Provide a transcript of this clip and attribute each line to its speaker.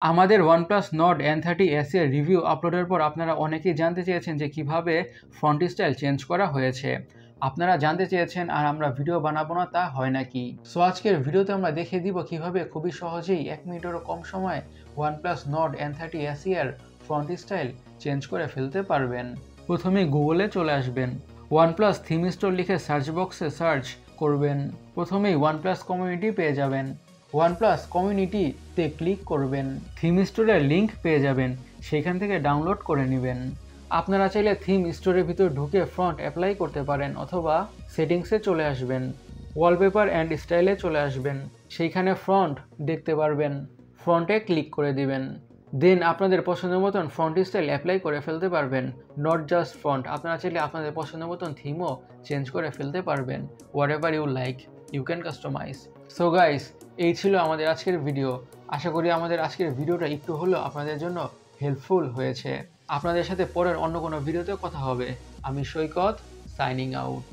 Speaker 1: আমাদের OnePlus Nord N30 SE এর review আপলোডের পর আপনারা অনেকেই জানতে চেয়েছেন যে কিভাবে ফন্ট স্টাইল চেঞ্জ করা হয়েছে। আপনারা জানতে চেয়েছেন আর আমরা ভিডিও বানাবো না তা হয় নাকি। সো আজকের ভিডিওতে আমরা দেখিয়ে দিব কিভাবে খুবই সহজেই 1 মিনিটেরও কম সময়ে OnePlus Nord N30 SE এর ফন্ট স্টাইল চেঞ্জ করে ফেলতে পারবেন। প্রথমে গুগলে চলে আসবেন, OnePlus থিম স্টোর লিখে সার্চ বক্সে সার্চ করবেন। প্রথমেই OnePlus কমিউনিটি পেয়ে যাবেন। OnePlus কমিউনিটিতে ক্লিক করবেন, থিম স্টোরের লিঙ্ক পেয়ে যাবেন, সেখান থেকে ডাউনলোড করে নেবেন। আপনারা চাইলে থিম স্টোরের ভিতর ঢুকে ফন্ট অ্যাপ্লাই করতে পারেন অথবা সেটিংসে চলে আসবেন, ওয়ালপেপার অ্যান্ড স্টাইলে চলে আসবেন, সেইখানে ফন্ট দেখতে পারবেন, ফন্টে ক্লিক করে দিবেন। দেন আপনাদের পছন্দ মতন ফন্ট স্টাইল অ্যাপ্লাই করে ফেলতে পারবেন। নট জাস্ট ফন্ট, আপনারা চাইলে আপনাদের পছন্দ মতন থিমও চেঞ্জ করে ফেলতে পারবেন। Whatever you like you can customise. So guys, এই ছিল আমাদের আজকের ভিডিও। আশা করি আমাদের আজকের ভিডিওটা একটু হলেও আপনাদের জন্য হেল্পফুল হয়েছে। আপনাদের সাথে পরের অন্য কোনো ভিডিওতে কথা হবে। আমি সৈকত, সাইনিং আউট।